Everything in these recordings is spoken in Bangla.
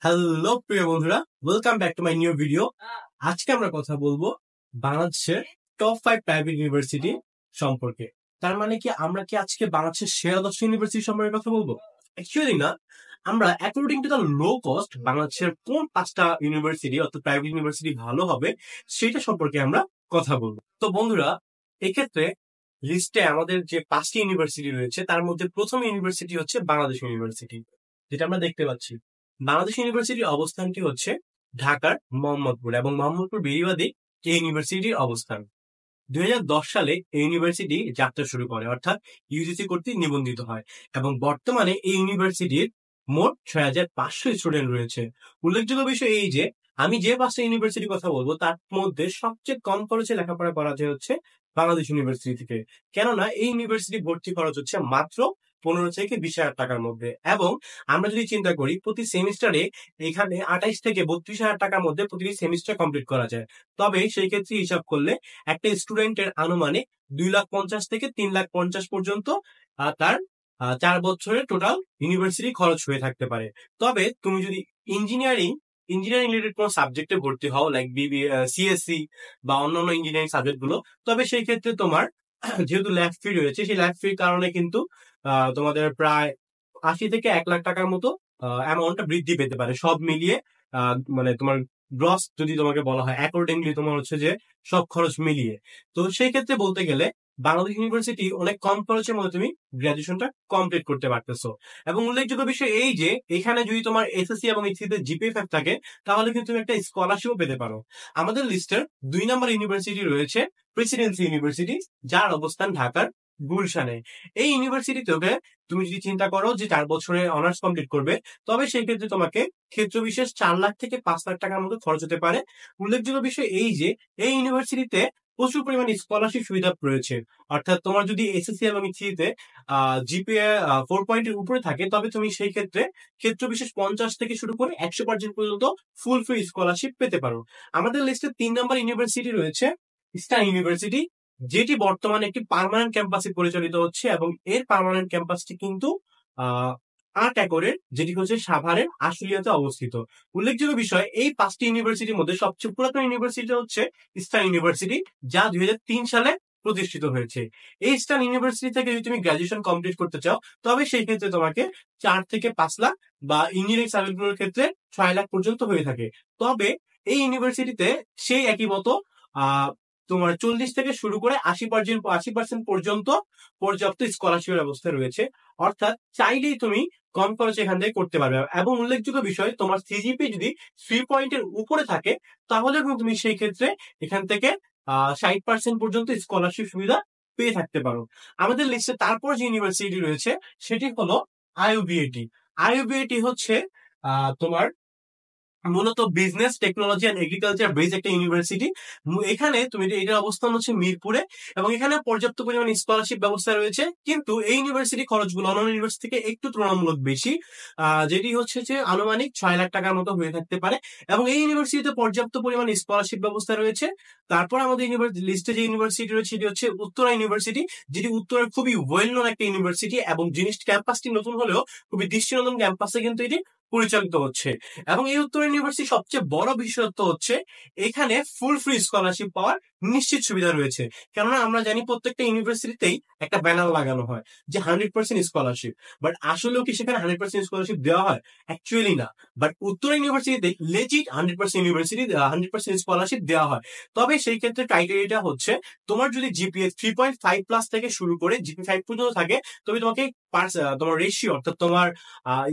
হ্যালো প্রিয় বন্ধুরা, welcome back to my new video. আজকে আমরা কথা বলবো বাংলাদেশের টপ 5 প্রাইভেট ইউনিভার্সিটি সম্পর্কে। তার মানে কি আমরা কি আজকে বাংলাদেশের সেরা 10 ইউনিভার্সিটি সম্পর্কে কথা বলবো? অ্যাকচুয়ালি না, আমরা according to the low cost বাংলাদেশের কোন 5টা ইউনিভার্সিটি অর্থাৎ প্রাইভেট ইউনিভার্সিটি ভালো হবে সেটা সম্পর্কে আমরা কথা বলবো। তো বন্ধুরা, এক্ষেত্রে লিস্টে আমাদের যে 5টি ইউনিভার্সিটি রয়েছে তার মধ্যে প্রথম ইউনিভার্সিটি হচ্ছে বাংলাদেশ ইউনিভার্সিটি, যেটা আমরা দেখতে পাচ্ছি। বাংলাদেশ ইউনিভার্সিটির অবস্থানটি হচ্ছে ঢাকার মোহাম্মদপুর, এবং মোহাম্মদপুর বেড়িবাঁধে এই ইউনিভার্সিটির অবস্থান। 2010 সালে এই ইউনিভার্সিটি যাত্রা শুরু করে, অর্থাৎ ইউজিসি কর্তৃক নিবন্ধিত হয়, এবং বর্তমানে এই ইউনিভার্সিটির মোট 6500 স্টুডেন্ট রয়েছে। উল্লেখযোগ্য বিষয় এই যে আমি যে 5টা ইউনিভার্সিটির কথা বলবো তার মধ্যে সবচেয়ে কম খরচে লেখাপড়া করা যায় হচ্ছে বাংলাদেশ ইউনিভার্সিটি থেকে। কেননা এই ইউনিভার্সিটি ভর্তি খরচ হচ্ছে মাত্র 15 থেকে 20,000 টাকার মধ্যে, এবং আমরা যদি চিন্তা করি প্রতি সেমিস্টারে এখানে 28 থেকে 32,000 টাকার মধ্যে প্রতিটি সেমিস্টার কমপ্লিট করা যায়। তবে সেই ক্ষেত্রে হিসাব করলে একটা স্টুডেন্টের আনুমানিক 2,50,000 থেকে 3,50,000 পর্যন্ত তার 4 বছরের টোটাল ইউনিভার্সিটি খরচ হয়ে থাকতে পারে। তবে তুমি যদি ইঞ্জিনিয়ারিং ইঞ্জিনিয়ারিং রিলেটেড কোনো সাবজেক্টে ভর্তি হও, লাইক সিএসসি বা অন্যান্য ইঞ্জিনিয়ারিং সাবজেক্ট গুলো, তবে সেই ক্ষেত্রে তোমার যেহেতু ল্যাব ফি রয়েছে, সেই ল্যাব ফির কারণে কিন্তু তোমাদের প্রায় 80 থেকে 1 লাখ টাকার মতো অ্যামাউন্টটা বৃদ্ধি পেতে পারে সব মিলিয়ে। মানে তোমার গ্রস যদি তোমাকে বলা হয় অ্যাকর্ডিংলি তোমার হচ্ছে যে সব খরচ মিলিয়ে। তো সেই ক্ষেত্রে বলতে গেলে বাংলাদেশ ইউনিভার্সিটি অনেক কম খরচের মধ্যে তুমি গ্রাজুয়েশনটা কমপ্লিট করতে পারতেছো। এবং উল্লেখযোগ্য বিষয় এই যে এখানে যদি তোমার এসএসসি এবং এইচএসসি তে জিপিএ 5 থাকে, তাহলে কিন্তু তুমি একটা স্কলারশিপও পেতে পারো। আমাদের লিস্টের 2 নম্বর ইউনিভার্সিটি রয়েছে প্রেসিডেন্সি ইউনিভার্সিটি, যার অবস্থান ঢাকার গুলশানে। এই ইউনিভার্সিটিতে তুমি যদি চিন্তা করো যে 4 বছরে অনার্স কমপ্লিট করবে, তবে সেই ক্ষেত্রে তোমাকে ক্ষেত্র বিশেষ 4 লাখ থেকে 5 লাখ টাকার মতো খরচ হতে পারে। উল্লেখযোগ্য বিষয় এই যে এই ইউনিভার্সিটিতে প্রচুর পরিমাণে স্কলারশিপ সুবিধা রয়েছে। অর্থাৎ তোমার যদি এসএসসি এবং এইচএসসি জিপিএ 4 পয়েন্টের উপরে থাকে, তবে তুমি সেই ক্ষেত্রে ক্ষেত্র বিশেষ 50 থেকে শুরু করে 100% পর্যন্ত ফুল ফ্রি স্কলারশিপ পেতে পারো। আমাদের লিস্টে 3 নম্বর ইউনিভার্সিটি রয়েছে ইস্টার্ন ইউনিভার্সিটি, যেটি বর্তমানে একটি পার্মানেন্ট ক্যাম্পাসে পরিচালিত হচ্ছে, এবং এর পার্মানেন্ট ক্যাম্পাসটি কিন্তু 8 একরের, যেটি হচ্ছে সাভারের আশুলিয়াতে অবস্থিত। উল্লেখযোগ্য বিষয় এই 5টি ইউনিভার্সিটির মধ্যে সবচেয়ে পুরাতন ইউনিভার্সিটি হচ্ছে ইস্টার্ন ইউনিভার্সিটি, যা 2003 সালে প্রতিষ্ঠিত হয়েছে। এই ইস্টার্ন ইউনিভার্সিটি থেকে যদি তুমি গ্রাজুয়েশন কমপ্লিট করতে চাও, তবে সেই ক্ষেত্রে তোমাকে 4 থেকে 5 লাখ, বা ইঞ্জিনিয়ারিং সাবজেক্টগুলোর ক্ষেত্রে 6 লাখ পর্যন্ত হয়ে থাকে। তবে এই ইউনিভার্সিটিতে সেই একই মতো আহ তোমার 40 থেকে শুরু করে 80% পর্যন্ত পর্যাপ্ত স্কলারশিপের ব্যবস্থা রয়েছে। অর্থাৎ চাইলেই তুমি কম খরচে এখান থেকে করতে পারবে। এবং উল্লেখযোগ্য বিষয়, তোমার সিজিপি যদি 3 পয়েন্টের উপরে থাকে, তাহলে কিন্তু তুমি সেই ক্ষেত্রে এখান থেকে 60% পর্যন্ত স্কলারশিপ সুবিধা পেয়ে থাকতে পারো। আমাদের লিস্টে তারপর যে ইউনিভার্সিটি রয়েছে সেটি হলো আইইউবিএটি। আইইউবিএটি হচ্ছে তোমার মূলত business technology and agriculture base একটা ইউনিভার্সিটি। এখানে তুমি এটার অবস্থান হচ্ছে মিরপুরে, এবং এখানে পর্যাপ্ত পরিমাণ স্কলারশিপ ব্যবস্থা রয়েছে। কিন্তু এই ইউনিভার্সিটি খরচগুলো অন্যান্য ইউনিভার্সিটি থেকে একটু তুলনামূলক বেশি, যেটি হচ্ছে যে আনুমানিক 6 লাখ টাকার মতো হয়ে থাকতে পারে, এবং এই ইউনিভার্সিটিতে পর্যাপ্ত পরিমাণ স্কলারশিপ ব্যবস্থা রয়েছে। তারপর আমাদের লিস্টে যে ইউনিভার্সিটি রয়েছে সেটি হচ্ছে উত্তরা ইউনিভার্সিটি, যেটি উত্তরের খুবই ওয়েল নোন একটা ইউনিভার্সিটি, এবং জিনিস ক্যাম্পাসটি নতুন হলেও খুবই দৃষ্টিনন্দন ক্যাম্পাসে কিন্তু এটি পরিচালিত হচ্ছে। এবং এই উত্তর ইউনিভার্সিটি সবচেয়ে বড় বিশেষত্ব হচ্ছে এখানে ফুল ফ্রি স্কলারশিপ পাওয়ার নিশ্চিত সুবিধা রয়েছে। কেননা আমরা জানি প্রত্যেকটা ইউনিভার্সিটিতেই একটা ব্যানার লাগানো হয় যে 100% স্কলারশিপ, বাট আসলেও কি সেখানে 100% স্কলারশিপ দেওয়া হয়? অ্যাকচুয়ালি না। বাট উত্তর ইউনিভার্সিটিতে লেজিট 100% স্কলারশিপ দেওয়া হয়। তবে সেই ক্ষেত্রে ক্রাইটেরিয়াটা হচ্ছে তোমার যদি জিপিএ 3.5 প্লাস থেকে শুরু করে জিপি 5 পর্যন্ত থাকে, তবে তোমাকে তোমার রেশিও অর্থাৎ তোমার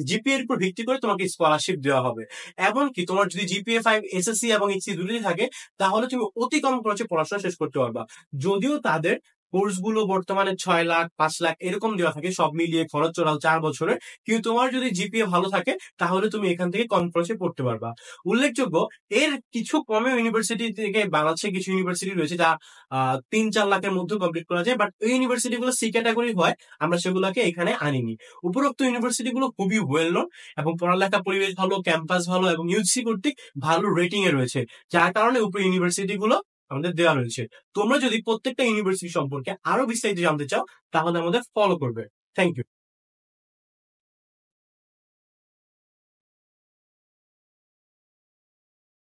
জিপিএ এর উপর ভিত্তি করে তোমাকে স্কলারশিপ দেওয়া হবে। এমনকি তোমার যদি জিপিএ 5 এসএসসি এবং এইচএসসি দুটোই থাকে, তাহলে তুমি অতি কম খরচে পড়াশোনা শেষ করতে পারবা। যদিও তাদের কোর্স গুলো বর্তমানে 6 লাখ 5 লাখ এরকম দেওয়া থাকে, সব মিলিয়ে খরচ চড়াও 4 বছরে। কিন্তু তোমার যদি জিপিএ ভালো থাকে, তাহলে তুমি এখান থেকে কম খরচে পড়তে পারবা। উল্লেখযোগ্য, এর কিছু কমে ইউনিভার্সিটি থেকে বাংলাদেশে কিছু ইউনিভার্সিটি রয়েছে যা 3-4 লাখের মধ্যে কমপ্লিট করা যায়, বাট এই ইউনিভার্সিটি গুলো সি ক্যাটাগরি হয়, আমরা সেগুলোকে এখানে আনিনি। উপরোক্ত ইউনিভার্সিটি গুলো খুবই ওয়েল নোন, এবং পড়ালেখা পরিবেশ ভালো, ক্যাম্পাস ভালো, এবং ইউজিসি কর্তৃক ভালো রেটিং এ রয়েছে, যার কারণে উপর ইউনিভার্সিটি গুলো আমাদের দেওয়া রয়েছে। তোমরা যদি প্রত্যেকটা ইউনিভার্সিটি সম্পর্কে আরো বিস্তারিত জানতে চাও, তাহলে আমাদের ফলো করবে। Thank you.